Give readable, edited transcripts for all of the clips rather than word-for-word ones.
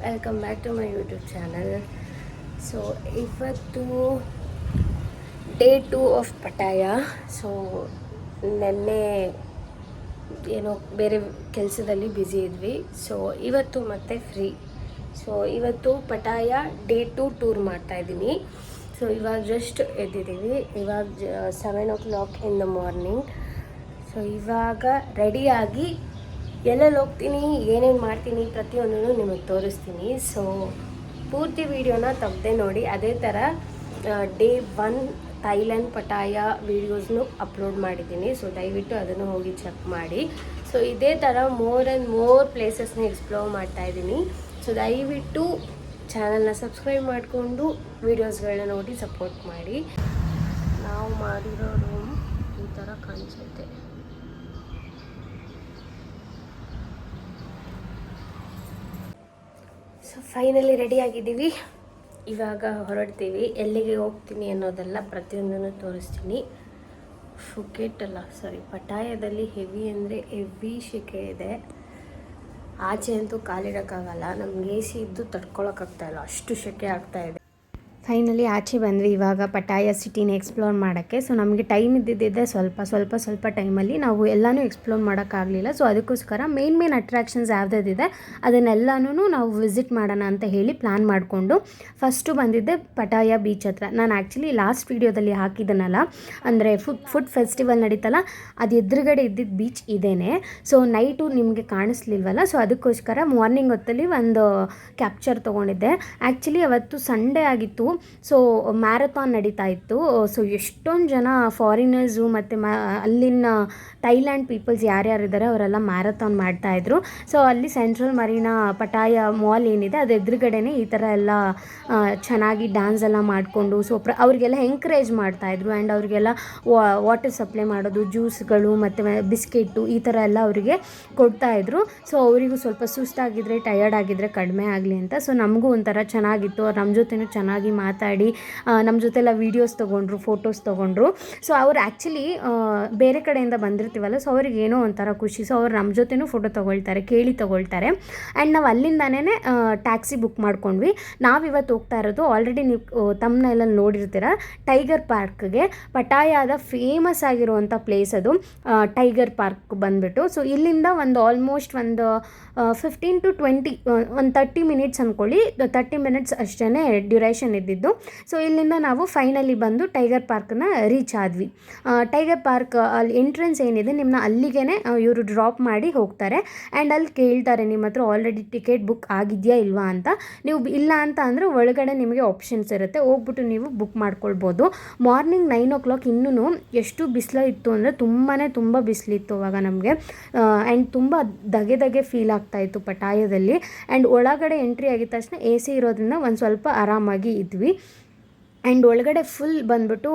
Welcome back to my YouTube channel. So ಇವತ್ತು day 2 of Pattaya. So ನೆನ್ನೆ ಏನೋ ಬೇರೆ ಕೆಲಸದಲ್ಲಿ ಬ್ಯುಸಿ ಇದ್ವಿ. ಸೊ ಇವತ್ತು ಮತ್ತೆ ಫ್ರೀ. ಸೊ ಇವತ್ತು ಪಟಾಯ ಡೇ 2 ಟೂರ್ ಮಾಡ್ತಾಯಿದ್ದೀನಿ. ಸೊ ಇವಾಗ ಜಸ್ಟ್ ಎದ್ದಿದ್ದೀವಿ. ಇವಾಗ 7 o'clock in the morning. So ಇವಾಗ ರೆಡಿಯಾಗಿ ಎಲ್ಲೆಲ್ಲಿ ಹೋಗ್ತೀನಿ, ಏನೇನು ಮಾಡ್ತೀನಿ ಪ್ರತಿಯೊಂದನ್ನು ನಿಮಗೆ ತೋರಿಸ್ತೀನಿ. ಸೊ ಪೂರ್ತಿ ವೀಡಿಯೋನ ತಪ್ಪದೆ ನೋಡಿ. ಅದೇ ಥರ ಡೇ 1 ಥೈಲ್ಯಾಂಡ್ ಪಟಾಯ ವೀಡಿಯೋಸ್ನು ಅಪ್ಲೋಡ್ ಮಾಡಿದ್ದೀನಿ. ಸೊ ದಯವಿಟ್ಟು ಅದನ್ನು ಹೋಗಿ ಚೆಕ್ ಮಾಡಿ. ಸೊ ಇದೇ ಥರ ಮೋರ್ ಆ್ಯಂಡ್ ಮೋರ್ ಪ್ಲೇಸಸ್ನ ಎಕ್ಸ್ಪ್ಲೋರ್ ಮಾಡ್ತಾಯಿದ್ದೀನಿ. ಸೊ ದಯವಿಟ್ಟು ಚಾನಲ್ನ ಸಬ್ಸ್ಕ್ರೈಬ್ ಮಾಡಿಕೊಂಡು ವೀಡಿಯೋಸ್ಗಳನ್ನ ನೋಡಿ ಸಪೋರ್ಟ್ ಮಾಡಿ. ನಾವು ಮಾಡಿರೋ ರೂಮ್ ಈ ಥರ ಕಾಣಿಸುತ್ತೆ. ಸೊ ಫೈನಲಿ ರೆಡಿಯಾಗಿದ್ದೀವಿ. ಇವಾಗ ಹೊರಡ್ತೀವಿ. ಎಲ್ಲಿಗೆ ಹೋಗ್ತೀನಿ ಅನ್ನೋದೆಲ್ಲ ಪ್ರತಿಯೊಂದನ್ನು ತೋರಿಸ್ತೀನಿ. ಪಟಾಯದಲ್ಲಿ ಹೆವಿ ಅಂದರೆ ಹೆವಿ ಶೆಕೆ ಇದೆ. ಆಚೆ ಅಂತೂ ಕಾಲಿಡೋಕ್ಕಾಗಲ್ಲ. ನಮ್ಗೆ AC ಇದ್ದು ತಡ್ಕೊಳಕ್ಕಾಗ್ತಾಯಿಲ್ಲ, ಅಷ್ಟು ಶೆಕೆ ಆಗ್ತಾಯಿದೆ. ಫೈನಲಿ ಆಚೆ ಬಂದ್ವಿ ಇವಾಗ ಪಟಾಯ ಸಿಟಿನ ಎಕ್ಸ್ಪ್ಲೋರ್ ಮಾಡೋಕ್ಕೆ. ಸೊ ನಮಗೆ ಟೈಮ್ ಇದ್ದಿದ್ದೆ ಸ್ವಲ್ಪ ಟೈಮಲ್ಲಿ ನಾವು ಎಲ್ಲನೂ ಎಕ್ಸ್ಪ್ಲೋರ್ ಮಾಡೋಕ್ಕಾಗಲಿಲ್ಲ. ಸೊ ಅದಕ್ಕೋಸ್ಕರ ಮೇನ್ ಅಟ್ರಾಕ್ಷನ್ಸ್ ಯಾವುದಿದೆ ಅದನ್ನೆಲ್ಲನೂ ನಾವು ವಿಸಿಟ್ ಮಾಡೋಣ ಅಂತ ಹೇಳಿ ಪ್ಲ್ಯಾನ್ ಮಾಡಿಕೊಂಡು ಫಸ್ಟು ಬಂದಿದ್ದೆ ಪಟಾಯ ಬೀಚ್ ಹತ್ರ. ನಾನು ಆ್ಯಕ್ಚುಲಿ ಲಾಸ್ಟ್ ವೀಡಿಯೋದಲ್ಲಿ ಹಾಕಿದ್ದನಲ್ಲ, ಅಂದರೆ ಫುಡ್ ಫೆಸ್ಟಿವಲ್ ನಡೀತಲ್ಲ, ಅದು ಎದುರುಗಡೆ ಇದ್ದಿದ್ದು ಬೀಚ್ ಇದೇನೆ. ಸೊ ನೈಟು ನಿಮಗೆ ಕಾಣಿಸ್ಲಿಲ್ವಲ್ಲ, ಸೊ ಅದಕ್ಕೋಸ್ಕರ ಮಾರ್ನಿಂಗ್ ಹೊತ್ತಲ್ಲಿ ಒಂದು ಕ್ಯಾಪ್ಚರ್ ತೊಗೊಂಡಿದ್ದೆ. ಆ್ಯಕ್ಚುಲಿ ಅವತ್ತು ಸಂಡೇ ಆಗಿತ್ತು. ಸೊ ಮ್ಯಾರಥಾನ್ ನಡೀತಾ ಇತ್ತು. ಸೊ ಎಷ್ಟೊಂದು ಜನ ಫಾರಿನರ್ಸು ಮತ್ತು ಅಲ್ಲಿನ ಥೈಲ್ಯಾಂಡ್ ಪೀಪಲ್ಸ್ ಯಾರ್ಯಾರಿದ್ದಾರೆ ಅವರೆಲ್ಲ ಮ್ಯಾರಥಾನ್ ಮಾಡ್ತಾಯಿದ್ರು. ಸೊ ಅಲ್ಲಿ ಸೆಂಟ್ರಲ್ ಮರೀನಾ ಪಟಾಯ ಮಾಲ್ ಏನಿದೆ ಅದು ಎದುರುಗಡೆನೇ ಈ ಥರ ಎಲ್ಲ ಚೆನ್ನಾಗಿ ಡ್ಯಾನ್ಸ್ ಎಲ್ಲ ಮಾಡಿಕೊಂಡು ಸೊ ಅವ್ರಿಗೆಲ್ಲ ಎಂಕರೇಜ್ ಮಾಡ್ತಾಯಿದ್ರು. ಆ್ಯಂಡ್ ಅವ್ರಿಗೆಲ್ಲ ವಾಟರ್ ಸಪ್ಲೈ ಮಾಡೋದು, ಜ್ಯೂಸ್ಗಳು ಮತ್ತು ಬಿಸ್ಕೆಟು ಈ ಥರ ಎಲ್ಲ ಅವರಿಗೆ ಕೊಡ್ತಾಯಿದ್ರು. ಸೊ ಅವರಿಗೂ ಸ್ವಲ್ಪ ಸುಸ್ತಾಗಿದ್ದರೆ, ಟಯರ್ಡ್ ಆಗಿದ್ದರೆ ಕಡಿಮೆ ಆಗಲಿ ಅಂತ. ಸೊ ನಮಗೂ ಒಂಥರ ಚೆನ್ನಾಗಿತ್ತು. ಅವ್ರು ನಮ್ಮ ಜೊತೆನೂ ಚೆನ್ನಾಗಿ ಮಾತಾಡಿ ನಮ್ಮ ಜೊತೆಲ್ಲ ವೀಡಿಯೋಸ್ ತೊಗೊಂಡ್ರು, ಫೋಟೋಸ್ ತೊಗೊಂಡ್ರು. ಸೊ ಅವ್ರು ಆ್ಯಕ್ಚುಲಿ ಬೇರೆ ಕಡೆಯಿಂದ ಬಂದಿರ್ತೀವಲ್ಲ, ಸೊ ಅವ್ರಿಗೆ ಏನೋ ಒಂಥರ ಖುಷಿ. ಸೊ ಅವ್ರು ನಮ್ಮ ಜೊತೆನೂ ಫೋಟೋ ತೊಗೊಳ್ತಾರೆ, ಕೇಳಿ ತೊಗೊಳ್ತಾರೆ. ಆ್ಯಂಡ್ ನಾವು ಅಲ್ಲಿಂದನೇ ಟ್ಯಾಕ್ಸಿ ಬುಕ್ ಮಾಡ್ಕೊಂಡ್ವಿ. ನಾವಿವತ್ತು ಹೋಗ್ತಾ ಇರೋದು ಆಲ್ರೆಡಿ ನೀವು ತಮ್ಮನೆಲ್ಲ ನೋಡಿರ್ತೀರ, ಟೈಗರ್ ಪಾರ್ಕ್ಗೆ. ಪಟಾಯದ ಫೇಮಸ್ ಆಗಿರುವಂಥ ಪ್ಲೇಸ್ ಅದು ಟೈಗರ್ ಪಾರ್ಕ್ ಬಂದುಬಿಟ್ಟು. ಸೊ ಇಲ್ಲಿಂದ ಆಲ್ಮೋಸ್ಟ್ 15 to 20 30 ಮಿನಿಟ್ಸ್ ಅಂದ್ಕೊಳ್ಳಿ, 30 ಮಿನಿಟ್ಸ್ ಅಷ್ಟೇ ಡ್ಯೂರೇಷನ್ ಇದ್ದಿದ್ದು. ಸೊ ಇಲ್ಲಿಂದ ನಾವು ಫೈನಲಿ ಬಂದು ಟೈಗರ್ ಪಾರ್ಕ್ನ ರೀಚ್ ಆದ್ವಿ. ಟೈಗರ್ ಪಾರ್ಕ್ ಅಲ್ಲಿ ಎಂಟ್ರೆನ್ಸ್ ಏನಿದೆ ನಿಮ್ಮನ್ನ ಅಲ್ಲಿಗೆ ಇವರು ಡ್ರಾಪ್ ಮಾಡಿ ಹೋಗ್ತಾರೆ. ಆ್ಯಂಡ್ ಅಲ್ಲಿ ಕೇಳ್ತಾರೆ ನಿಮ್ಮ ಹತ್ರ ಆಲ್ರೆಡಿ ಟಿಕೆಟ್ ಬುಕ್ ಆಗಿದೆಯಾ ಇಲ್ವಾ ಅಂತ. ನೀವು ಇಲ್ಲ ಅಂತ ಅಂದರೆ ಒಳಗಡೆ ನಿಮಗೆ ಆಪ್ಷನ್ಸ್ ಇರುತ್ತೆ, ಹೋಗ್ಬಿಟ್ಟು ನೀವು ಬುಕ್ ಮಾಡ್ಕೊಳ್ಬೋದು. ಮಾರ್ನಿಂಗ್ 9 o'clock ಇನ್ನೂ ಎಷ್ಟು ಬಿಸಿಲು ಇತ್ತು ಅಂದರೆ ತುಂಬ ಬಿಸಿಲಿತ್ತು ಅವಾಗ ನಮಗೆ. ಆ್ಯಂಡ್ ತುಂಬ ಧಗೆ ಫೀಲ್ ಆಗ್ತಾಯಿತ್ತು ಪಟಾಯದಲ್ಲಿ. ಆ್ಯಂಡ್ ಒಳಗಡೆ ಎಂಟ್ರಿ ಆಗಿದ ತಕ್ಷಣ AC ಇರೋದ್ರಿಂದ ಒಂದು ಸ್ವಲ್ಪ ಆರಾಮಾಗಿ ಇದ್ವಿ. ಆ್ಯಂಡ್ ಒಳಗಡೆ ಫುಲ್ ಬಂದ್ಬಿಟ್ಟು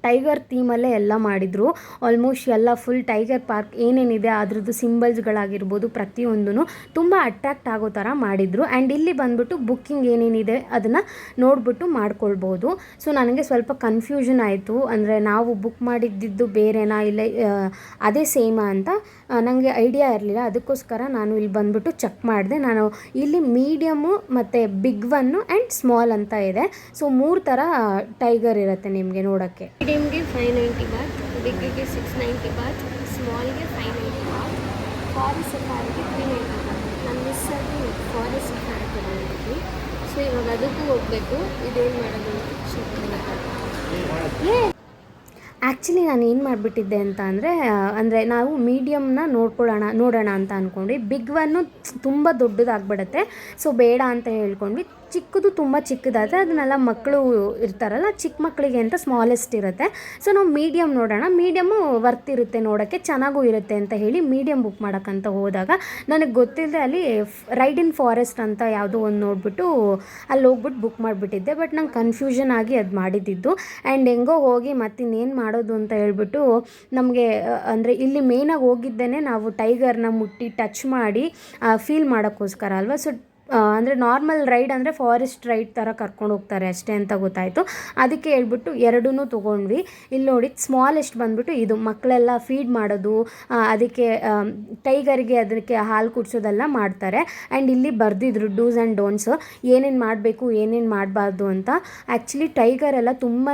ಟೈಗರ್ ಥೀಮಲ್ಲೇ ಎಲ್ಲ ಮಾಡಿದರು. ಆಲ್ಮೋಸ್ಟ್ ಎಲ್ಲ ಫುಲ್ ಟೈಗರ್ ಪಾರ್ಕ್ ಏನೇನಿದೆ ಅದ್ರದ್ದು ಸಿಂಬಲ್ಸ್ಗಳಾಗಿರ್ಬೋದು ಪ್ರತಿಯೊಂದೂ ತುಂಬ ಅಟ್ರ್ಯಾಕ್ಟ್ ಆಗೋ ಥರ ಮಾಡಿದರು. ಆ್ಯಂಡ್ ಇಲ್ಲಿ ಬಂದ್ಬಿಟ್ಟು ಬುಕ್ಕಿಂಗ್ ಏನೇನಿದೆ ಅದನ್ನು ನೋಡ್ಬಿಟ್ಟು ಮಾಡ್ಕೊಳ್ಬೋದು. ಸೊ ನನಗೆ ಸ್ವಲ್ಪ ಕನ್ಫ್ಯೂಷನ್ ಆಯಿತು, ಅಂದರೆ ನಾವು ಬುಕ್ ಮಾಡಿದ್ದಿದ್ದು ಬೇರೆನಾ ಇಲ್ಲ ಅದೇ ಸೇಮಾ ಅಂತ ನನಗೆ ಐಡಿಯಾ ಇರಲಿಲ್ಲ. ಅದಕ್ಕೋಸ್ಕರ ನಾನು ಇಲ್ಲಿ ಬಂದ್ಬಿಟ್ಟು ಚೆಕ್ ಮಾಡಿದೆ. ನಾನು ಇಲ್ಲಿ ಮೀಡಿಯಮ್ಮು ಮತ್ತು ಬಿಗ್ ಒನ್ನು ಆ್ಯಂಡ್ ಸ್ಮಾಲ್ ಅಂತ ಇದೆ. ಸೊ 3 ಥರ ಟೈಗರ್ ಇರುತ್ತೆ ನಿಮಗೆ ನೋಡೋಕ್ಕೆ. ಮೀಡಿಯಮ್ಗೆ 590 ಬಾತ್, ಬಿಗ್ಗೆ 690 ಬಾತ್, ಸ್ಮಾಲ್ಗೆ 590 ಬಾತ್, ಫಾರೆಸ್ಟ್ ಸಫಾರಿಗೆ 390 ಬಾತ್. ನಾನು ಮಿಸ್ಸಾಗಿ ಫಾರೆಸ್ಟ್ ಸಫಾರಿ ತಗೊಂಡಿದ್ವಿ. ಸೊ ಇವಾಗ ಅದಕ್ಕೂ ಹೋಗಬೇಕು. ಇದೇನು ಮಾಡೋದು ಆ್ಯಕ್ಚುಲಿ ನಾನು ಏನು ಮಾಡಿಬಿಟ್ಟಿದ್ದೆ ಅಂತ ಅಂದರೆ ನಾವು ಮೀಡಿಯಮ್ನ ನೋಡೋಣ ಅಂತ ಅಂದ್ಕೊಂಡ್ವಿ. ಬಿಗ್ ಒನ್ನು ತುಂಬ ದೊಡ್ಡದಾಗ್ಬಿಡುತ್ತೆ. ಸೊ ಬೇಡ ಅಂತ ಹೇಳ್ಕೊಂಡ್ವಿ. ಚಿಕ್ಕದು ತುಂಬ ಚಿಕ್ಕದಾದರೆ ಅದನ್ನೆಲ್ಲ ಮಕ್ಕಳು ಇರ್ತಾರಲ್ಲ, ಚಿಕ್ಕ ಮಕ್ಕಳಿಗೆ ಅಂತ ಸ್ಮಾಲೆಸ್ಟ್ ಇರುತ್ತೆ. ಸೊ ನಾವು ಮೀಡಿಯಮ್ ನೋಡೋಣ, ಮೀಡಿಯಮ್ಮು ವರ್ತ್ ಇರುತ್ತೆ ನೋಡೋಕ್ಕೆ, ಚೆನ್ನಾಗೂ ಇರುತ್ತೆ ಅಂತ ಹೇಳಿ ಮೀಡಿಯಮ್ ಬುಕ್ ಮಾಡೋಕ್ಕಂತ ಹೋದಾಗ ನನಗೆ ಗೊತ್ತಿಲ್ಲದೆ ಅಲ್ಲಿ ರೈಡ್ ಇನ್ ಫಾರೆಸ್ಟ್ ಅಂತ ಯಾವುದೋ ಒಂದು ನೋಡಿಬಿಟ್ಟು ಅಲ್ಲಿ ಹೋಗ್ಬಿಟ್ಟು ಬುಕ್ ಮಾಡಿಬಿಟ್ಟಿದ್ದೆ. ಬಟ್ ನಂಗೆ ಕನ್ಫ್ಯೂಷನ್ ಆಗಿ ಅದು ಮಾಡಿದ್ದಿದ್ದು. ಆ್ಯಂಡ್ ಹೆಂಗೋ ಹೋಗಿ ಮತ್ತಿನ್ನೇನು ಮಾಡೋದು ಅಂತ ಹೇಳ್ಬಿಟ್ಟು ನಮಗೆ ಅಂದರೆ ಇಲ್ಲಿ ಮೇಯ್ನಾಗಿ ಹೋಗಿದ್ದೇನೆ ನಾವು ಟೈಗರ್ನ ಮುಟ್ಟಿ ಟಚ್ ಮಾಡಿ ಫೀಲ್ ಮಾಡೋಕ್ಕೋಸ್ಕರ ಅಲ್ವಾ. ಸೊ ಅಂದರೆ ನಾರ್ಮಲ್ ರೈಡ್ ಅಂದರೆ ಫಾರೆಸ್ಟ್ ರೈಡ್ ಥರ ಕರ್ಕೊಂಡು ಹೋಗ್ತಾರೆ ಅಷ್ಟೇ ಅಂತ ಗೊತ್ತಾಯಿತು. ಅದಕ್ಕೆ ಹೇಳ್ಬಿಟ್ಟು ಎರಡೂ ತೊಗೊಂಡ್ವಿ. ಇಲ್ಲಿ ನೋಡಿ ಸ್ಮಾಲೆಸ್ಟ್ ಬಂದ್ಬಿಟ್ಟು ಇದು ಮಕ್ಕಳೆಲ್ಲ ಫೀಡ್ ಮಾಡೋದು, ಅದಕ್ಕೆ ಟೈಗರ್ಗೆ ಅದಕ್ಕೆ ಹಾಲು ಕುಡಿಸೋದೆಲ್ಲ ಮಾಡ್ತಾರೆ. ಆ್ಯಂಡ್ ಇಲ್ಲಿ ಬರೆದಿದ್ರು ಡೂಸ್ ಆ್ಯಂಡ್ ಡೋಂಟ್ಸ್, ಏನೇನು ಮಾಡಬೇಕು ಏನೇನು ಮಾಡಬಾರ್ದು ಅಂತ. ಆ್ಯಕ್ಚುಲಿ ಟೈಗರ್ ಎಲ್ಲ ತುಂಬಾ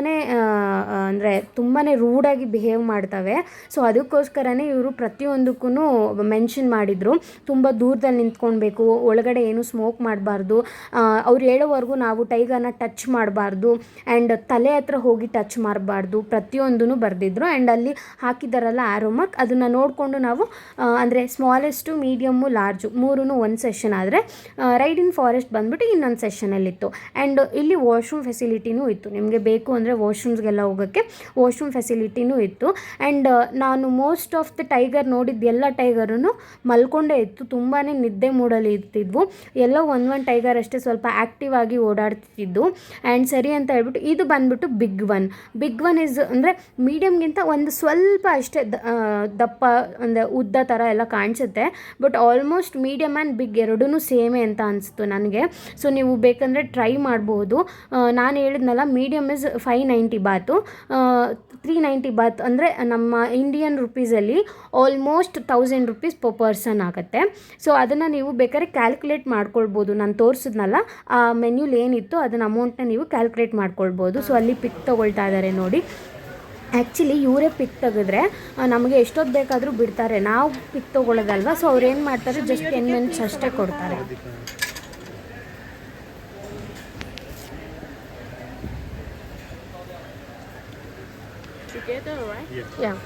ಅಂದರೆ ತುಂಬಾ ರೂಡಾಗಿ ಬಿಹೇವ್ ಮಾಡ್ತವೆ. ಸೊ ಅದಕ್ಕೋಸ್ಕರನೇ ಇವರು ಪ್ರತಿಯೊಂದಕ್ಕೂ ಮೆನ್ಷನ್ ಮಾಡಿದರು, ತುಂಬ ದೂರದಲ್ಲಿ ನಿಂತ್ಕೊಳ್ಬೇಕು, ಒಳಗಡೆ ಏನು ಸ್ಮೋಕ್ ಮಾಡಬಾರ್ದು, ಅವ್ರು ಹೇಳೋವರೆಗೂ ನಾವು ಟೈಗರ್ನ ಟಚ್ ಮಾಡಬಾರ್ದು, ಆ್ಯಂಡ್ ತಲೆ ಹತ್ರ ಹೋಗಿ ಟಚ್ ಮಾಡಬಾರ್ದು, ಪ್ರತಿಯೊಂದೂ ಬರೆದಿದ್ರು. ಆ್ಯಂಡ್ ಅಲ್ಲಿ ಹಾಕಿದಾರಲ್ಲ ಆರೋ ಮಾರ್ಕ್, ಅದನ್ನು ನೋಡಿಕೊಂಡು ನಾವು ಅಂದರೆ ಸ್ಮಾಲೆಸ್ಟು, ಮೀಡಿಯಮ್ಮು, ಲಾರ್ಜು ಮೂರೂ ಒಂದು ಸೆಷನ್ ಆದರೆ ರೈಡ್ ಇನ್ ಫಾರೆಸ್ಟ್ ಬಂದ್ಬಿಟ್ಟು ಇನ್ನೊಂದು ಸೆಷನಲ್ಲಿತ್ತು. ಆ್ಯಂಡ್ ಇಲ್ಲಿ ವಾಶ್ರೂಮ್ ಫೆಸಿಲಿಟಿನೂ ಇತ್ತು, ನಿಮಗೆ ಬೇಕು ಅಂದರೆ ವಾಶ್ರೂಮ್ಸ್ಗೆಲ್ಲ ಹೋಗೋಕ್ಕೆ ವಾಶ್ರೂಮ್ ಫೆಸಿಲಿಟಿನೂ ಇತ್ತು. ಆ್ಯಂಡ್ ನಾನು ಮೋಸ್ಟ್ ಆಫ್ ದ ಟೈಗರ್ ನೋಡಿದ್ದು ಎಲ್ಲ ಟೈಗರೂ ಮಲ್ಕೊಂಡೇ ಇತ್ತು, ತುಂಬಾ ನಿದ್ದೆ ಮೂಡಲ್ಲಿ ಇರ್ತಿದ್ವು. ಎಲ್ಲೋ ಒಂದು ಟೈಗರ್ ಅಷ್ಟೇ ಸ್ವಲ್ಪ ಆ್ಯಕ್ಟಿವ್ ಆಗಿ ಓಡಾಡ್ತಿದ್ದು. ಆ್ಯಂಡ್ ಸರಿ ಅಂತ ಹೇಳ್ಬಿಟ್ಟು ಇದು ಬಂದ್ಬಿಟ್ಟು ಬಿಗ್ ಒನ್ ಇಸ್ ಅಂದರೆ ಮೀಡಿಯಮ್ಗಿಂತ ಒಂದು ಸ್ವಲ್ಪ ಅಷ್ಟೇ ದಪ್ಪ ಅಂದರೆ ಉದ್ದ ಥರ ಎಲ್ಲ ಕಾಣಿಸುತ್ತೆ. But almost medium and big ಎರಡೂ ಸೇಮೇ ಅಂತ ಅನಿಸ್ತು ನನಗೆ. ಸೊ ನೀವು ಬೇಕಂದರೆ ಟ್ರೈ ಮಾಡ್ಬೋದು. ನಾನು ಹೇಳಿದ್ನಲ್ಲ ಮೀಡಿಯಮ್ ಇಸ್ 590 ಬಾತು, 390 ಬಾತ್ ಅಂದರೆ ನಮ್ಮ ಇಂಡಿಯನ್ ರುಪೀಸಲ್ಲಿ ಆಲ್ಮೋಸ್ಟ್ 1000 ರೂಪೀಸ್ ಪರ್ ಪರ್ಸನ್ ಆಗುತ್ತೆ. ಸೊ ಅದನ್ನು ನೀವು ಬೇಕಾದ್ರೆ ಕ್ಯಾಲ್ಕುಲೇಟ್ ಮಾಡ್ಕೊಳ್ಬೋದು. ನಾನು ತೋರಿಸಿದ್ನಲ್ಲ ಆ ಮೆನ್ಯೂಲಿ ಏನಿತ್ತು ಅದನ್ನ ಅಮೌಂಟ್ನ ನೀವು ಕ್ಯಾಲ್ಕುಲೇಟ್ ಮಾಡ್ಕೊಳ್ಬೋದು. ಸೊ ಅಲ್ಲಿ ಪಿಕ್ ತೊಗೊಳ್ತಾ ಇದ್ದಾರೆ ನೋಡಿ. ಆ್ಯಕ್ಚುಲಿ ಇವರೇ ಪಿಕ್ ತೆಗೆದ್ರೆ ನಮಗೆ ಎಷ್ಟೊತ್ತು ಬೇಕಾದರೂ ಬಿಡ್ತಾರೆ, ನಾವು ಪಿಕ್ ತೊಗೊಳ್ಳೋದಲ್ವ. ಸೊ ಅವ್ರು ಏನು ಮಾಡ್ತಾರೆ, ಜಸ್ಟ್ 10 ಮಿನಿಟ್ಸ್ ಅಷ್ಟೇ ಕೊಡ್ತಾರೆ. Together, right? Yeah.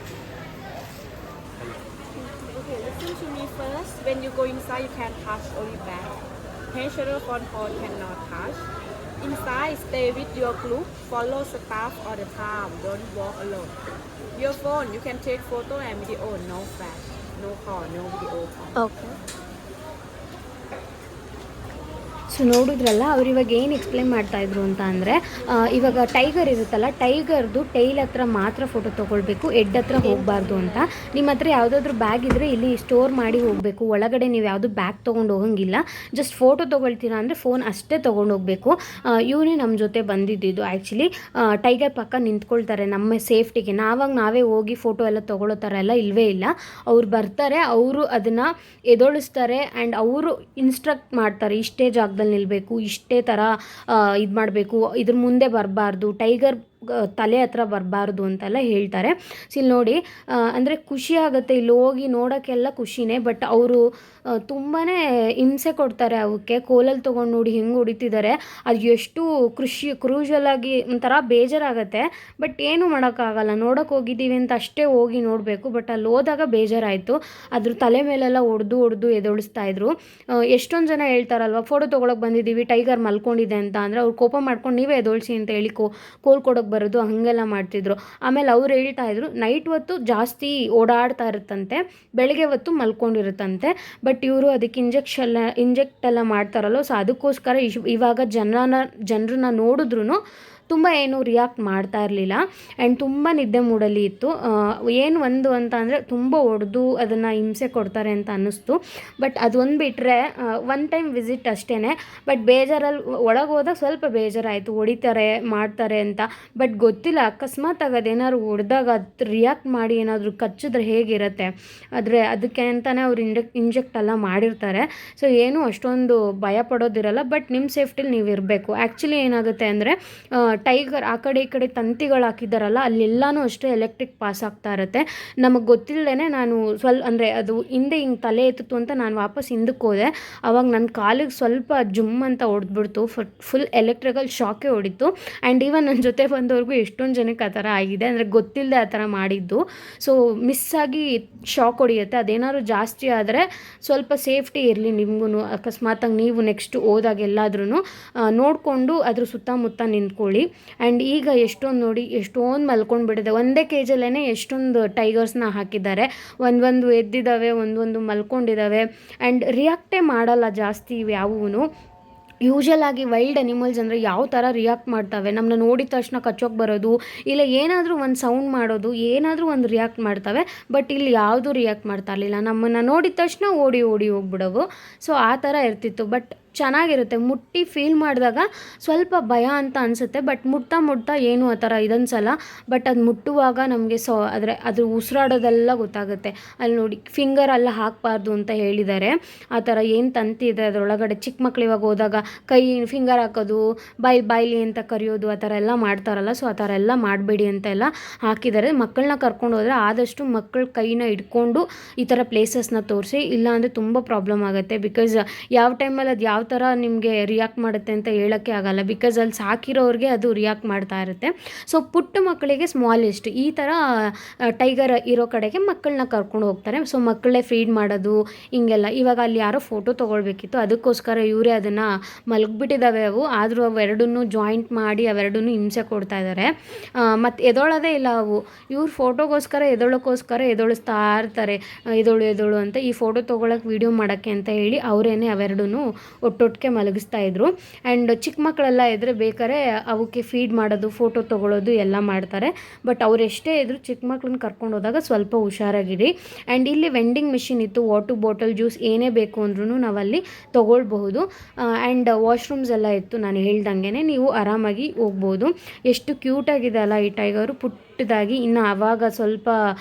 Okay, listen to me first. When you go inside, you can touch only back. Head, shoulder, front, hold cannot touch. Inside, stay with your group. Follow staff all the time. Don't walk alone. Your phone, you can take photo and video. No flash, no call, no video call. Okay. So ನೋಡಿದ್ರಲ್ಲ ಅವ್ರು ಇವಾಗ ಏನು explain ಮಾಡ್ತಾಯಿದ್ರು ಅಂತ ಅಂದರೆ, ಇವಾಗ tiger ಇರುತ್ತಲ್ಲ, ಟೈಗರ್ದು tail ಹತ್ರ ಮಾತ್ರ ಫೋಟೋ ತೊಗೊಳ್ಬೇಕು, ಹೆಡ್ ಹತ್ರ ಹೋಗಬಾರ್ದು ಅಂತ. ನಿಮ್ಮ ಹತ್ರ ಯಾವುದಾದ್ರೂ ಬ್ಯಾಗ್ ಇದ್ದರೆ ಇಲ್ಲಿ ಸ್ಟೋರ್ ಮಾಡಿ ಹೋಗಬೇಕು, ಒಳಗಡೆ ನೀವು ಯಾವುದು ಬ್ಯಾಗ್ ತೊಗೊಂಡು ಹೋಗಂಗಿಲ್ಲ. ಜಸ್ಟ್ ಫೋಟೋ ತೊಗೊಳ್ತೀರಾ ಅಂದರೆ ಫೋನ್ ಅಷ್ಟೇ ತೊಗೊಂಡು ಹೋಗಬೇಕು. ಇವನೇ ನಮ್ಮ ಜೊತೆ ಬಂದಿದ್ದು. ಆ್ಯಕ್ಚುಲಿ ಟೈಗರ್ ಪಕ್ಕ ನಿಂತ್ಕೊಳ್ತಾರೆ ನಮ್ಮ ಸೇಫ್ಟಿಗೆ. ನಾವೇ ಹೋಗಿ ಫೋಟೋ ಎಲ್ಲ ತೊಗೊಳ್ಳೋ ಥರ ಎಲ್ಲ ಇಲ್ಲವೇ ಇಲ್ಲ. ಅವ್ರು ಬರ್ತಾರೆ, ಅವರು ಅದನ್ನು ಎದೊಳಿಸ್ತಾರೆ ಆ್ಯಂಡ್ ಅವರು ಇನ್ಸ್ಟ್ರಕ್ಟ್ ಮಾಡ್ತಾರೆ, ಇಷ್ಟೇ ಜಾಗದಲ್ಲಿ ನಿಲ್ಲಬೇಕು, ಇಷ್ಟೇ ಥರ ಇದು ಮಾಡಬೇಕು, ಇದ್ರ ಮುಂದೆ ಬರಬಾರ್ದು, ಟೈಗರ್ ತಲೆ ಹತ್ರ ಬರಬಾರ್ದು ಅಂತೆಲ್ಲ ಹೇಳ್ತಾರೆ. ಸೊ ಇಲ್ಲಿ ನೋಡಿ, ಅಂದರೆ ಖುಷಿ ಆಗುತ್ತೆ ಇಲ್ಲಿ ಹೋಗಿ ನೋಡೋಕ್ಕೆಲ್ಲ ಖುಷಿನೇ. ಬಟ್ ಅವರು ತುಂಬಾ ಹಿಂಸೆ ಕೊಡ್ತಾರೆ ಅವಕ್ಕೆ. ಕೋಲಲ್ಲಿ ತೊಗೊಂಡು ನೋಡಿ ಹೆಂಗೆ ಹೊಡಿತಿದ್ದಾರೆ. ಅದು ಎಷ್ಟು ಕ್ರೂಷಲಾಗಿ ಒಂಥರ ಬೇಜಾರಾಗುತ್ತೆ. ಬಟ್ ಏನು ಮಾಡೋಕ್ಕಾಗಲ್ಲ, ನೋಡೋಕೆ ಹೋಗಿದ್ದೀವಿ ಅಂತ ಅಷ್ಟೇ ಹೋಗಿ ನೋಡಬೇಕು. ಬಟ್ ಅಲ್ಲಿ ಹೋದಾಗ ಬೇಜಾರಾಯಿತು. ಅದ್ರ ತಲೆ ಮೇಲೆಲ್ಲ ಹೊಡೆದು ಎದೊಳಿಸ್ತಾ ಇದ್ರು. ಎಷ್ಟೊಂದು ಜನ ಹೇಳ್ತಾರಲ್ವ, ಫೋಟೋ ತೊಗೊಳಕ್ಕೆ ಬಂದಿದ್ದೀವಿ, ಟೈಗರ್ ಮಲ್ಕೊಂಡಿದೆ ಅಂತ ಅಂದರೆ ಅವ್ರು ಕೋಪ ಮಾಡ್ಕೊಂಡು ನೀವೇ ಎದೊಳಿಸಿ ಅಂತ ಹೇಳಿ ಕೋಲ್ ಕೊಡೋಕೆ ಬರೋದು, ಹಾಗೆಲ್ಲ ಮಾಡ್ತಿದ್ರು. ಆಮೇಲೆ ಅವ್ರು ಹೇಳ್ತಾ ಇದ್ರು ನೈಟ್ ಹೊತ್ತು ಜಾಸ್ತಿ ಓಡಾಡ್ತಾ ಇರುತ್ತಂತೆ, ಬೆಳಗ್ಗೆ ಹೊತ್ತು ಮಲ್ಕೊಂಡಿರುತ್ತಂತೆ. ಬಟ್ ಇವರು ಅದಕ್ಕೆ ಇಂಜೆಕ್ಟ್ ಎಲ್ಲ ಮಾಡ್ತಾರಲ್ಲ. ಸೊ ಅದಕ್ಕೋಸ್ಕರ ಇವಾಗ ಜನರನ್ನ ನೋಡಿದ್ರು ತುಂಬ ಏನೂ ರಿಯಾಕ್ಟ್ ಮಾಡ್ತಾ ಇರಲಿಲ್ಲ. ಆ್ಯಂಡ್ ತುಂಬ ನಿದ್ದೆ ಮೂಡಲ್ಲಿ ಇತ್ತು. ಏನು ಅಂತ ಅಂದರೆ ತುಂಬ ಹೊಡೆದು ಅದನ್ನು ಹಿಂಸೆ ಕೊಡ್ತಾರೆ ಅಂತ ಅನ್ನಿಸ್ತು. ಬಟ್ ಅದೊಂದು ಬಿಟ್ಟರೆ ಒನ್ ಟೈಮ್ ವಿಸಿಟ್ ಅಷ್ಟೇ. ಬಟ್ ಬೇಜಾರಲ್ಲಿ ಒಳಗೆ ಹೋದಾಗ ಸ್ವಲ್ಪ ಬೇಜಾರಾಯಿತು, ಹೊಡಿತಾರೆ ಮಾಡ್ತಾರೆ ಅಂತ. ಬಟ್ ಗೊತ್ತಿಲ್ಲ, ಅಕಸ್ಮಾತ್ ಅದೇನಾದ್ರು ಹೊಡೆದಾಗ ಅದು ರಿಯಾಕ್ಟ್ ಮಾಡಿ ಏನಾದರೂ ಕಚ್ಚಿದ್ರೆ ಹೇಗಿರುತ್ತೆ. ಆದರೆ ಅದಕ್ಕೆ ಅಂತಲೇ ಅವ್ರು ಇಂಜೆಕ್ಟ್ ಎಲ್ಲ ಮಾಡಿರ್ತಾರೆ. ಸೊ ಏನೂ ಅಷ್ಟೊಂದು ಭಯ ಪಡೋದಿರಲ್ಲ. ಬಟ್ ನಿಮ್ಮ ಸೇಫ್ಟಿಲಿ ನೀವು ಇರಬೇಕು. ಆ್ಯಕ್ಚುಲಿ ಏನಾಗುತ್ತೆ ಅಂದರೆ ಟೈಗರ್ ಆ ಕಡೆ ಈ ಕಡೆ ತಂತಿಗಳು ಹಾಕಿದ್ದಾರಲ್ಲ, ಅಲ್ಲೆಲ್ಲನೂ ಅಷ್ಟೇ ಎಲೆಕ್ಟ್ರಿಕ್ ಪಾಸ್ ಆಗ್ತಾ ಇರುತ್ತೆ. ನಮಗೆ ಗೊತ್ತಿಲ್ಲದೇ ನಾನು ಅಂದರೆ ಅದು ಹಿಂದೆ ಹಿಂಗೆ ತಲೆ ಎತ್ತಿತ್ತು ಅಂತ ನಾನು ವಾಪಸ್ ಹಿಂದಕ್ಕೆ ಹೋದೆ. ಆವಾಗ ನನ್ನ ಕಾಲಿಗೆ ಸ್ವಲ್ಪ ಜುಮ್ ಅಂತ ಹೊಡೆದ್ಬಿಡ್ತು, ಫುಲ್ ಎಲೆಕ್ಟ್ರಿಕಲ್ ಶಾಕೇ ಹೊಡಿತು. ಆ್ಯಂಡ್ ಈವನ್ ನನ್ನ ಜೊತೆ ಬಂದವ್ರಿಗೂ ಎಷ್ಟೊಂದು ಜನಕ್ಕೆ ಆ ಥರ ಆಗಿದೆ, ಅಂದರೆ ಗೊತ್ತಿಲ್ಲದೆ ಆ ಥರ ಮಾಡಿದ್ದು. So ಮಿಸ್ಸಾಗಿ shock ಹೊಡಿಯುತ್ತೆ. ಅದೇನಾದ್ರು ಜಾಸ್ತಿ ಆದರೆ ಸ್ವಲ್ಪ ಸೇಫ್ಟಿ ಇರಲಿ ನಿಮಗೂ. ಅಕಸ್ಮಾತಾಗಿ ನೀವು ನೆಕ್ಸ್ಟ್ ಹೋದಾಗ ಎಲ್ಲಾದ್ರೂ ನೋಡಿಕೊಂಡು ಅದ್ರ ಸುತ್ತಮುತ್ತ ನಿಂತ್ಕೊಳ್ಳಿ. ಆ್ಯಂಡ್ ಈಗ ಎಷ್ಟೊಂದು ಮಲ್ಕೊಂಡ್ಬಿಟ್ಟಿದೆ. ಒಂದೇ ಕೇಜಲ್ಲೇ ಎಷ್ಟೊಂದು ಟೈಗರ್ಸ್ನ ಹಾಕಿದ್ದಾರೆ. ಒಂದು ಎದ್ದಿದ್ದಾವೆ, ಒಂದು ಮಲ್ಕೊಂಡಿದ್ದಾವೆ. ಆ್ಯಂಡ್ ರಿಯಾಕ್ಟೇ ಮಾಡಲ್ಲ ಜಾಸ್ತಿ ಇವು ಯಾವುವು. ಯೂಶಲ್ ಆಗಿ ವೈಲ್ಡ್ ಅನಿಮಲ್ಸ್ ಅಂದರೆ ಯಾವ ಥರ ರಿಯಾಕ್ಟ್ ಮಾಡ್ತವೆ, ನಮ್ಮನ್ನ ನೋಡಿದ ತಕ್ಷಣ ಕಚ್ಚೋಕೆ ಬರೋದು, ಇಲ್ಲ ಏನಾದರೂ ಒಂದು ಸೌಂಡ್ ಮಾಡೋದು, ಏನಾದರೂ ಒಂದು ರಿಯಾಕ್ಟ್ ಮಾಡ್ತವೆ. ಬಟ್ ಇಲ್ಲಿ ಯಾವುದೂ ರಿಯಾಕ್ಟ್ ಮಾಡ್ತಾ ಇರಲಿಲ್ಲ. ನಮ್ಮನ್ನು ನೋಡಿದ ತಕ್ಷಣ ಓಡಿ ಹೋಗ್ಬಿಡೋವು. ಸೊ ಆ ಥರ ಇರ್ತಿತ್ತು. ಬಟ್ ಚೆನ್ನಾಗಿರುತ್ತೆ. ಮುಟ್ಟಿ ಫೀಲ್ ಮಾಡಿದಾಗ ಸ್ವಲ್ಪ ಭಯ ಅಂತ ಅನಿಸುತ್ತೆ, ಬಟ್ ಮುಟ್ತಾ ಏನು ಆ ಥರ ಇದನ್ಸಲ್ಲ. ಬಟ್ ಅದು ಮುಟ್ಟುವಾಗ ನಮಗೆ ಅದು ಉಸಿರಾಡೋದೆಲ್ಲ ಗೊತ್ತಾಗುತ್ತೆ. ಅಲ್ಲಿ ನೋಡಿ ಫಿಂಗರ್ ಎಲ್ಲ ಹಾಕಬಾರ್ದು ಅಂತ ಹೇಳಿದ್ದಾರೆ. ಆ ಥರ ಏನು ತಂತಿ ಇದೆ ಅದರೊಳಗಡೆ, ಚಿಕ್ಕ ಮಕ್ಳು ಇವಾಗ ಹೋದಾಗ ಕೈ ಫಿಂಗರ್ ಹಾಕೋದು, ಬಾಯ್ಲಿ ಅಂತ ಕರೆಯೋದು, ಆ ಥರ ಎಲ್ಲ ಮಾಡ್ತಾರಲ್ಲ. ಸೊ ಆ ಥರ ಎಲ್ಲ ಮಾಡಬೇಡಿ ಅಂತೆಲ್ಲ ಹಾಕಿದ್ದಾರೆ. ಮಕ್ಕಳನ್ನ ಕರ್ಕೊಂಡು ಹೋದರೆ ಆದಷ್ಟು ಮಕ್ಕಳ ಕೈನ ಇಟ್ಕೊಂಡು ಈ ಥರ ಪ್ಲೇಸಸ್ನ ತೋರಿಸಿ, ಇಲ್ಲಾಂದರೆ ತುಂಬ ಪ್ರಾಬ್ಲಮ್ ಆಗುತ್ತೆ. ಬಿಕಾಸ್ ಯಾವ ಟೈಮಲ್ಲಿ ಅದು ಯಾವ ಥರ ನಿಮಗೆ ರಿಯಾಕ್ಟ್ ಮಾಡುತ್ತೆ ಅಂತ ಹೇಳೋಕ್ಕೆ ಆಗಲ್ಲ. ಬಿಕಾಸ್ ಅಲ್ಲಿ ಸಾಕಿರೋರಿಗೆ ಅದು ರಿಯಾಕ್ಟ್ ಮಾಡ್ತಾ ಇರುತ್ತೆ. ಸೊ ಪುಟ್ಟ ಮಕ್ಕಳಿಗೆ ಸ್ಮಾಲೆಸ್ಟ್ ಈ ಥರ ಟೈಗರ್ ಇರೋ ಕಡೆಗೆ ಮಕ್ಕಳನ್ನ ಕರ್ಕೊಂಡು ಹೋಗ್ತಾರೆ. ಸೊ ಮಕ್ಕಳೇ ಫೀಡ್ ಮಾಡೋದು ಹಿಂಗೆಲ್ಲ. ಇವಾಗ ಅಲ್ಲಿ ಯಾರೋ ಫೋಟೋ ತೊಗೊಳ್ಬೇಕಿತ್ತು, ಅದಕ್ಕೋಸ್ಕರ ಇವರೇ ಅದನ್ನು ಮಲಗಿಬಿಟ್ಟಿದ್ದಾವೆ ಅವು. ಆದರೂ ಅವೆರಡನ್ನೂ ಜಾಯಿಂಟ್ ಮಾಡಿ ಅವೆರಡನ್ನೂ ಹಿಂಸೆ ಕೊಡ್ತಾ ಇದ್ದಾರೆ. ಮತ್ತು ಎದೊಳೋದೇ ಇಲ್ಲ ಅವು. ಇವ್ರು ಫೋಟೋಗೋಸ್ಕರ ಎದೊಳಿಸ್ತಾ ಇರ್ತಾರೆ, ಎದೋಳು ಅಂತ. ಈ ಫೋಟೋ ತೊಗೊಳಕ್ಕೆ ವೀಡಿಯೋ ಮಾಡೋಕ್ಕೆ ಅಂತ ಹೇಳಿ ಅವರೇನೆ ಅವೆರಡೂ ಒಟ್ಟೊಟ್ಟಿಗೆ ಮಲಗಿಸ್ತಾ ಇದ್ರು. ಆ್ಯಂಡ್ ಚಿಕ್ಕ ಮಕ್ಕಳೆಲ್ಲ ಇದ್ದರೆ ಬೇಕಾದ್ರೆ ಅವಕ್ಕೆ ಫೀಡ್ ಮಾಡೋದು, ಫೋಟೋ ತೊಗೊಳ್ಳೋದು ಎಲ್ಲ ಮಾಡ್ತಾರೆ. ಬಟ್ ಅವ್ರು ಎಷ್ಟೇ ಇದ್ದರೂ ಚಿಕ್ಕ ಮಕ್ಳನ್ನ ಕರ್ಕೊಂಡು ಹೋದಾಗ ಸ್ವಲ್ಪ ಹುಷಾರಾಗಿರಿ. ಆ್ಯಂಡ್ ಇಲ್ಲಿ ವೆಂಡಿಂಗ್ ಮಿಷಿನ್ ಇತ್ತು, ವಾಟರ್ ಬಾಟಲ್, ಜ್ಯೂಸ್ ಏನೇ ಬೇಕು ಅಂದ್ರೂ ನಾವಲ್ಲಿ ತೊಗೊಳ್ಬಹುದು. ಆ್ಯಂಡ್ ವಾಶ್ರೂಮ್ಸ್ ಎಲ್ಲ ಇತ್ತು. ನಾನು ಹೇಳ್ದಂಗೆ ನೀವು ಆರಾಮಾಗಿ ಹೋಗ್ಬೋದು. ಎಷ್ಟು ಕ್ಯೂಟಾಗಿದೆ ಅಲ್ಲ ಈ ಟೈಗರು, ಪುಟ್ಟದಾಗಿ. ಇನ್ನು ಆವಾಗ ಸ್ವಲ್ಪ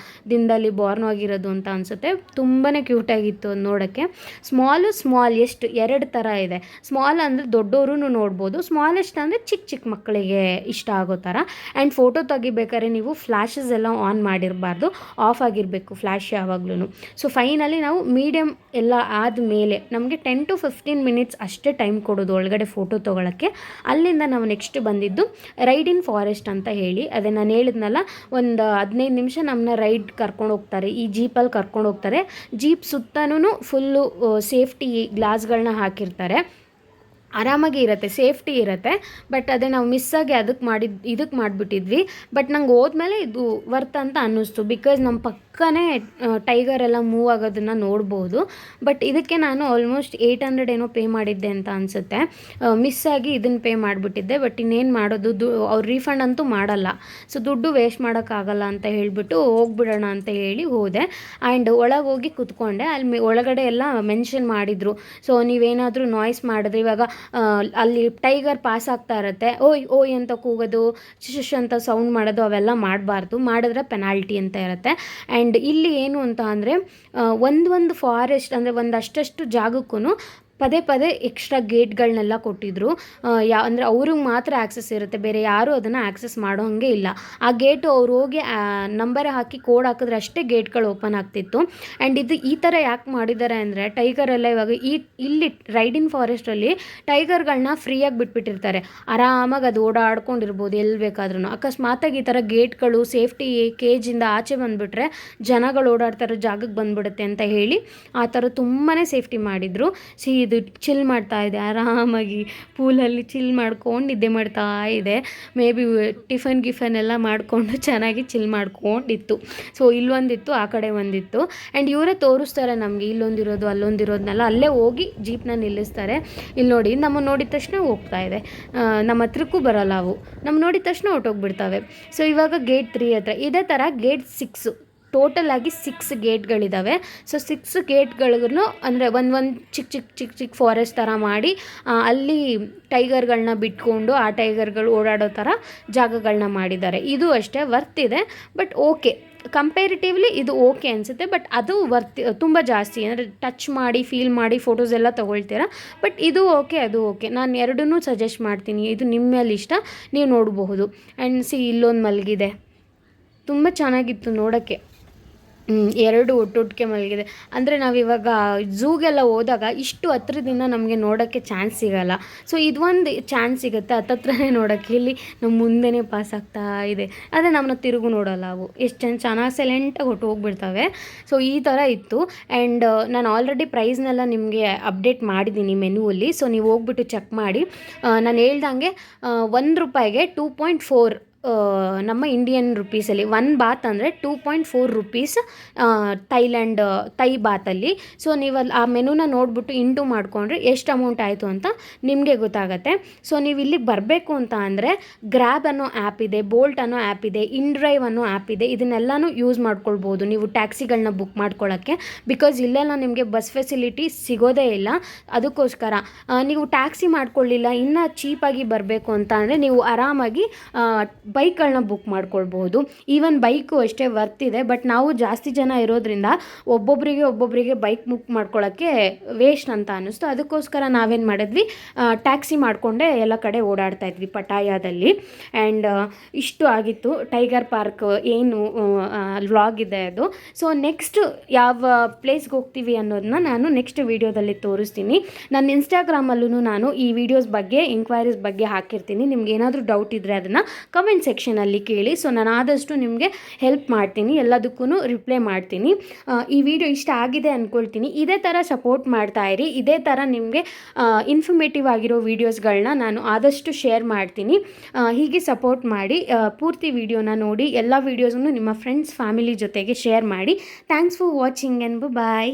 ದಿನದಲ್ಲಿ ಬಾರ್ನ್ ಆಗಿರೋದು ಅಂತ ಅನಿಸುತ್ತೆ. ತುಂಬಾ ಕ್ಯೂಟಾಗಿತ್ತು ಅದು ನೋಡೋಕ್ಕೆ. ಸ್ಮಾಲ್ ಎಷ್ಟು 2 ಥರ ಇದೆ. ಸ್ಮಾಲ್ ಅಂದರೆ ದೊಡ್ಡವರು ನೋಡ್ಬೋದು, ಸ್ಮಾಲೆಸ್ಟ್ ಅಂದರೆ ಚಿಕ್ಕ ಮಕ್ಕಳಿಗೆ ಇಷ್ಟ ಆಗೋ ಥರ. ಆ್ಯಂಡ್ ಫೋಟೋ ತೆಗಿಬೇಕಾದ್ರೆ ನೀವು ಫ್ಲ್ಯಾಶಸ್ ಎಲ್ಲ ಆನ್ ಮಾಡಿರಬಾರ್ದು, ಆಫ್ ಆಗಿರಬೇಕು ಫ್ಲ್ಯಾಶ್ ಯಾವಾಗ್ಲೂ. ಸೊ ಫೈನಲಿ ನಾವು ಮೀಡಿಯಮ್ ಎಲ್ಲ ಆದಮೇಲೆ ನಮಗೆ 10 to 15 ಮಿನಿಟ್ಸ್ ಅಷ್ಟೇ ಟೈಮ್ ಕೊಡೋದು ಒಳಗಡೆ ಫೋಟೋ ತೊಗೊಳಕ್ಕೆ. ಅಲ್ಲಿಂದ ನಾವು ನೆಕ್ಸ್ಟ್ ಬಂದಿದ್ದು ರೈಡ್ ಇನ್ ಫಾರೆಸ್ಟ್ ಅಂತ ಹೇಳಿ. ಅದೇ ನಾನು ಹೇಳಿದ್ನಲ್ಲ, ಒಂದು 15 ನಿಮಿಷ ನಮ್ಮನ್ನ ರೈಡ್ ಕರ್ಕೊಂಡು ಹೋಗ್ತಾರೆ. ಈ ಜೀಪಲ್ಲಿ ಕರ್ಕೊಂಡು ಹೋಗ್ತಾರೆ. ಜೀಪ್ ಸುತ್ತನೂ ಫುಲ್ಲು ಸೇಫ್ಟಿ ಗ್ಲಾಸ್ಗಳನ್ನ ಹಾಕಿರ್ತಾರೆ. ಆರಾಮಾಗಿ ಇರುತ್ತೆ, ಸೇಫ್ಟಿ ಇರುತ್ತೆ. ಬಟ್ ಅದೇ ನಾವು ಮಿಸ್ಸಾಗಿ ಇದಕ್ಕೆ ಮಾಡಿಬಿಟ್ಟಿದ್ವಿ. ಬಟ್ ನಂಗೆ ಹೋದ್ಮೇಲೆ ಇದು ವರ್ತ್ ಅಂತ ಅನ್ನಿಸ್ತು. ಬಿಕಾಸ್ ನಮ್ಮ ಪಕ್ಕನೇ ಟೈಗರ್ ಎಲ್ಲ ಮೂವ್ ಆಗೋದನ್ನು ನೋಡ್ಬೋದು. ಬಟ್ ಇದಕ್ಕೆ ನಾನು ಆಲ್ಮೋಸ್ಟ್ 800 ಏನೋ ಪೇ ಮಾಡಿದ್ದೆ ಅಂತ ಅನಿಸುತ್ತೆ. ಮಿಸ್ಸಾಗಿ ಇದನ್ನು ಪೇ ಮಾಡಿಬಿಟ್ಟಿದ್ದೆ. ಬಟ್ ಇನ್ನೇನು ಮಾಡೋದು, ಅವ್ರು ರೀಫಂಡ್ ಅಂತೂ ಮಾಡಲ್ಲ. ಸೊ ದುಡ್ಡು ವೇಸ್ಟ್ ಮಾಡೋಕ್ಕಾಗಲ್ಲ ಅಂತ ಹೇಳಿಬಿಟ್ಟು ಹೋಗ್ಬಿಡೋಣ ಅಂತ ಹೇಳಿ ಹೋದೆ. ಆ್ಯಂಡ್ ಒಳಗೆ ಹೋಗಿ ಕೂತ್ಕೊಂಡೆ. ಅಲ್ಲಿ ಒಳಗಡೆ ಎಲ್ಲ ಮೆನ್ಷನ್ ಮಾಡಿದರು. ಸೊ ನೀವೇನಾದರೂ ನಾಯ್ಸ್ ಮಾಡಿದ್ರೆ, ಇವಾಗ ಅಲ್ಲಿ ಟೈಗರ್ ಪಾಸ್ ಆಗ್ತಾ ಇರುತ್ತೆ, ಓಯ್ ಅಂತ ಕೂಗೋದು, ಶಿಶ್ ಅಂತ ಸೌಂಡ್ ಮಾಡೋದು ಅವೆಲ್ಲ ಮಾಡಬಾರ್ದು. ಮಾಡಿದ್ರೆ ಪೆನಾಲ್ಟಿ ಅಂತ ಇರುತ್ತೆ. ಆ್ಯಂಡ್ ಇಲ್ಲಿ ಏನು ಅಂತ ಅಂದರೆ ಒಂದು ಫಾರೆಸ್ಟ್ ಅಂದರೆ ಒಂದಷ್ಟು ಜಾಗಕ್ಕೂ ಪದೇ ಎಕ್ಸ್ಟ್ರಾ ಗೇಟ್ಗಳನ್ನೆಲ್ಲ ಕೊಟ್ಟಿದ್ರು. ಅಂದರೆ ಅವ್ರಿಗೆ ಮಾತ್ರ ಆ್ಯಕ್ಸಸ್ ಇರುತ್ತೆ, ಬೇರೆ ಯಾರೂ ಅದನ್ನು ಆ್ಯಕ್ಸಸ್ ಮಾಡೋ ಹಾಗೆ ಇಲ್ಲ. ಆ ಗೇಟು ಅವ್ರು ಹೋಗಿ ನಂಬರ್ ಹಾಕಿ ಕೋಡ್ ಹಾಕಿದ್ರೆ ಅಷ್ಟೇ ಗೇಟ್ಗಳು ಓಪನ್ ಆಗ್ತಿತ್ತು. ಆ್ಯಂಡ್ ಇದು ಈ ಥರ ಯಾಕೆ ಮಾಡಿದ್ದಾರೆ ಅಂದರೆ ಟೈಗರೆಲ್ಲ ಇವಾಗ ಇಲ್ಲಿ ರೈಡ್ ಇನ್ ಫಾರೆಸ್ಟಲ್ಲಿ ಟೈಗರ್ಗಳನ್ನ ಫ್ರೀಯಾಗಿ ಬಿಟ್ಬಿಟ್ಟಿರ್ತಾರೆ. ಆರಾಮಾಗಿ ಅದು ಓಡಾಡ್ಕೊಂಡಿರ್ಬೋದು ಎಲ್ಲಿ ಬೇಕಾದ್ರೂ. ಅಕಸ್ಮಾತಾಗಿ ಈ ಥರ ಗೇಟ್ಗಳು ಸೇಫ್ಟಿ ಕೇಜಿಂದ ಆಚೆ ಬಂದುಬಿಟ್ರೆ ಜನಗಳು ಓಡಾಡ್ತಾರೋ ಜಾಗಕ್ಕೆ ಬಂದುಬಿಡುತ್ತೆ ಅಂತ ಹೇಳಿ ಆ ಥರ ತುಂಬಾ ಸೇಫ್ಟಿ ಮಾಡಿದರು. ಇದು ಚಿಲ್ ಮಾಡ್ತಾ ಇದೆ ಆರಾಮಾಗಿ ಪೂಲಲ್ಲಿ ಚಿಲ್ ಮಾಡ್ಕೊಂಡು ನಿದ್ದೆ ಮಾಡ್ತಾ ಇದೆ. ಮೇ ಬಿ ಟಿಫನ್ ಎಲ್ಲ ಮಾಡಿಕೊಂಡು ಚೆನ್ನಾಗಿ ಚಿಲ್ ಮಾಡ್ಕೊಂಡಿತ್ತು. ಸೊ ಇಲ್ಲೊಂದಿತ್ತು, ಆ ಕಡೆ ಒಂದಿತ್ತು. ಆ್ಯಂಡ್ ಇವರೇ ತೋರಿಸ್ತಾರೆ ನಮಗೆ ಇಲ್ಲೊಂದಿರೋದು ಅಲ್ಲೊಂದಿರೋದನ್ನೆಲ್ಲ. ಅಲ್ಲೇ ಹೋಗಿ ಜೀಪ್ನ ನಿಲ್ಲಿಸ್ತಾರೆ. ಇಲ್ಲಿ ನೋಡಿ, ನಮ್ಮ ನೋಡಿದ ತಕ್ಷಣ ಹೋಗ್ತಾ ಇದೆ, ನಮ್ಮ ಹತ್ರಕ್ಕೂ ಬರೋಲ್ಲ ಅವು. ನಮ್ಮ ನೋಡಿದ ತಕ್ಷಣ ಹೊರಟೋಗ್ಬಿಡ್ತವೆ. ಸೊ ಇವಾಗ ಗೇಟ್ 3 ಹತ್ರ ಇದೇ ಥರ ಗೇಟ್ 6 ಟೋಟಲ್ ಆಗಿ 6 ಗೇಟ್ಗಳಿದ್ದಾವೆ. ಸೊ 6 ಗೇಟ್ಗಳಿಗೂ ಅಂದರೆ ಒಂದು ಚಿಕ್ಕ ಫಾರೆಸ್ಟ್ ಥರ ಮಾಡಿ ಅಲ್ಲಿ ಟೈಗರ್ಗಳನ್ನ ಬಿಟ್ಕೊಂಡು ಆ ಟೈಗರ್ಗಳು ಓಡಾಡೋ ಥರ ಜಾಗಗಳನ್ನ ಮಾಡಿದ್ದಾರೆ. ಇದು ಅಷ್ಟೇ ವರ್ತ್ ಇದೆ. ಬಟ್ ಓಕೆ, ಕಂಪೇರಿಟಿವ್ಲಿ ಇದು ಓಕೆ ಅನಿಸುತ್ತೆ. ಬಟ್ ಅದು ತುಂಬ ಜಾಸ್ತಿ ಅಂದರೆ ಟಚ್ ಮಾಡಿ ಫೀಲ್ ಮಾಡಿ ಫೋಟೋಸ್ ಎಲ್ಲ ತೊಗೊಳ್ತೀರಾ. ಬಟ್ ಇದು ಓಕೆ, ಅದು ಓಕೆ. ನಾನು ಎರಡನ್ನೂ ಸಜೆಸ್ಟ್ ಮಾಡ್ತೀನಿ. ಇದು ನಿಮ್ಮ ಮೇಲೆ ಇಷ್ಟ, ನೀವು ನೋಡಬಹುದು. ಆ್ಯಂಡ್ ಇಲ್ಲೊಂದು ಮಲಗಿದೆ, ತುಂಬ ಚೆನ್ನಾಗಿತ್ತು ನೋಡೋಕ್ಕೆ. 2 ಒಟ್ಟೊಟ್ಟಿಗೆ ಮಲಗಿದೆ. ಅಂದರೆ ನಾವಿವಾಗ ಝೂಗೆಲ್ಲ ಹೋದಾಗ ಇಷ್ಟು ಹತ್ರದಿಂದ ನಮಗೆ ನೋಡೋಕ್ಕೆ ಚಾನ್ಸ್ ಸಿಗೋಲ್ಲ. ಸೊ ಇದೊಂದು ಚಾನ್ಸ್ ಸಿಗುತ್ತೆ ಹತ್ತತ್ರನೇ ನೋಡೋಕ್ಕೆ. ಇಲ್ಲಿ ನಮ್ಮ ಮುಂದೆನೇ ಪಾಸ್ ಆಗ್ತಾ ಇದೆ, ಆದರೆ ನಮ್ಮನ್ನ ತಿರುಗು ನೋಡೋಲ್ಲ ಅವು. ಎಷ್ಟು ಚೆನ್ನಾಗಿ ಸೈಲೆಂಟಾಗಿ ಹೊಟ್ಟು ಹೋಗ್ಬಿಡ್ತವೆ. ಸೊ ಈ ಥರ ಇತ್ತು. ಆ್ಯಂಡ್ ನಾನು ಆಲ್ರೆಡಿ ಪ್ರೈಸ್ನೆಲ್ಲ ನಿಮಗೆ ಅಪ್ಡೇಟ್ ಮಾಡಿದ್ದೀನಿ ಮೆನುವಲ್ಲಿ. ಸೊ ನೀವು ಹೋಗ್ಬಿಟ್ಟು ಚೆಕ್ ಮಾಡಿ. ನಾನು ಹೇಳ್ದಂಗೆ ₹1 2.4 ನಮ್ಮ ಇಂಡಿಯನ್ ರುಪೀಸಲ್ಲಿ 1 ಬಾತ್ ಅಂದರೆ 2.4 ರುಪೀಸ್ ಥೈ ಬಾತಲ್ಲಿ. ಸೊ ನೀವು ಅಲ್ಲಿ ಆ ಮೆನುನ ನೋಡಿಬಿಟ್ಟು ಇಂಟು ಮಾಡಿಕೊಂಡ್ರೆ ಎಷ್ಟು ಅಮೌಂಟ್ ಆಯಿತು ಅಂತ ನಿಮಗೆ ಗೊತ್ತಾಗುತ್ತೆ. ಸೊ ನೀವು ಇಲ್ಲಿಗೆ ಬರಬೇಕು ಅಂತ ಅಂದರೆ ಗ್ರ್ಯಾಬ್ ಅನ್ನೋ ಆ್ಯಪ್ ಇದೆ, ಬೋಲ್ಟ್ ಅನ್ನೋ ಆ್ಯಪ್ ಇದೆ, ಇನ್ಡ್ರೈವ್ ಅನ್ನೋ ಆ್ಯಪ್ ಇದೆ. ಇದನ್ನೆಲ್ಲನೂ ಯೂಸ್ ಮಾಡ್ಕೊಳ್ಬೋದು ನೀವು ಟ್ಯಾಕ್ಸಿಗಳನ್ನ ಬುಕ್ ಮಾಡ್ಕೊಳ್ಳೋಕ್ಕೆ. ಬಿಕಾಸ್ ಇಲ್ಲೆಲ್ಲ ನಿಮಗೆ ಬಸ್ ಫೆಸಿಲಿಟಿ ಸಿಗೋದೇ ಇಲ್ಲ. ಅದಕ್ಕೋಸ್ಕರ ನೀವು ಟ್ಯಾಕ್ಸಿ ಮಾಡ್ಕೊಳ್ಳಿಲ್ಲ, ಇನ್ನೂ ಚೀಪಾಗಿ ಬರಬೇಕು ಅಂತ ಅಂದರೆ ನೀವು ಆರಾಮಾಗಿ ಬೈಕ್ಗಳನ್ನ ಬುಕ್ ಮಾಡ್ಕೊಳ್ಬೋದು. ಈವನ್ ಬೈಕು ಅಷ್ಟೇ ವರ್ತಿದೆ. ಬಟ್ ನಾವು ಜಾಸ್ತಿ ಜನ ಇರೋದ್ರಿಂದ ಒಬ್ಬೊಬ್ಬರಿಗೆ ಬೈಕ್ ಬುಕ್ ಮಾಡ್ಕೊಳ್ಳೋಕ್ಕೆ ವೇಸ್ಟ್ ಅಂತ ಅನ್ನಿಸ್ತು. ಅದಕ್ಕೋಸ್ಕರ ನಾವೇನು ಮಾಡಿದ್ವಿ, ಟ್ಯಾಕ್ಸಿ ಮಾಡಿಕೊಂಡೇ ಎಲ್ಲ ಕಡೆ ಓಡಾಡ್ತಾ ಇದ್ವಿ ಪಟಾಯಾದಲ್ಲಿ. ಆ್ಯಂಡ್ ಇಷ್ಟು ಆಗಿತ್ತು ಟೈಗರ್ ಪಾರ್ಕ್ ಏನು ವ್ಲಾಗ್ ಇದೆ ಅದು. ಸೊ ನೆಕ್ಸ್ಟ್ ಯಾವ ಪ್ಲೇಸ್ಗೆ ಹೋಗ್ತೀವಿ ಅನ್ನೋದನ್ನ ನಾನು ನೆಕ್ಸ್ಟ್ ವೀಡಿಯೋದಲ್ಲಿ ತೋರಿಸ್ತೀನಿ. ನನ್ನ ಇನ್ಸ್ಟಾಗ್ರಾಮಲ್ಲೂ ನಾನು ಈ ವಿಡಿಯೋಸ್ ಬಗ್ಗೆ ಎಂಕ್ವೈರೀಸ್ ಬಗ್ಗೆ ಹಾಕಿರ್ತೀನಿ. ನಿಮ್ಗೆ ಏನಾದರೂ ಡೌಟ್ ಇದ್ದರೆ ಅದನ್ನು ಕಮೆಂಟ್ ಸೆಕ್ಷನಲ್ಲಿ ಕೇಳಿ. ಸೊ ನಾನು ಆದಷ್ಟು ನಿಮಗೆ ಹೆಲ್ಪ್ ಮಾಡ್ತೀನಿ, ಎಲ್ಲದಕ್ಕೂ ರಿಪ್ಲೈ ಮಾಡ್ತೀನಿ. ಈ ವಿಡಿಯೋ ಇಷ್ಟ ಆಗಿದೆ ಅಂದ್ಕೊಳ್ತೀನಿ. ಇದೇ ಥರ ಸಪೋರ್ಟ್ ಮಾಡ್ತಾಯಿರಿ. ಇದೇ ಥರ ನಿಮಗೆ ಇನ್ಫಾರ್ಮೇಟಿವ್ ಆಗಿರೋ ವೀಡಿಯೋಸ್ಗಳನ್ನ ನಾನು ಆದಷ್ಟು ಶೇರ್ ಮಾಡ್ತೀನಿ. ಹೀಗೆ ಸಪೋರ್ಟ್ ಮಾಡಿ. ಪೂರ್ತಿ ವಿಡಿಯೋನ ನೋಡಿ ಎಲ್ಲ ವೀಡಿಯೋಸನ್ನು ನಿಮ್ಮ ಫ್ರೆಂಡ್ಸ್ ಫ್ಯಾಮಿಲಿ ಜೊತೆಗೆ ಶೇರ್ ಮಾಡಿ. Thanks for watching and bye.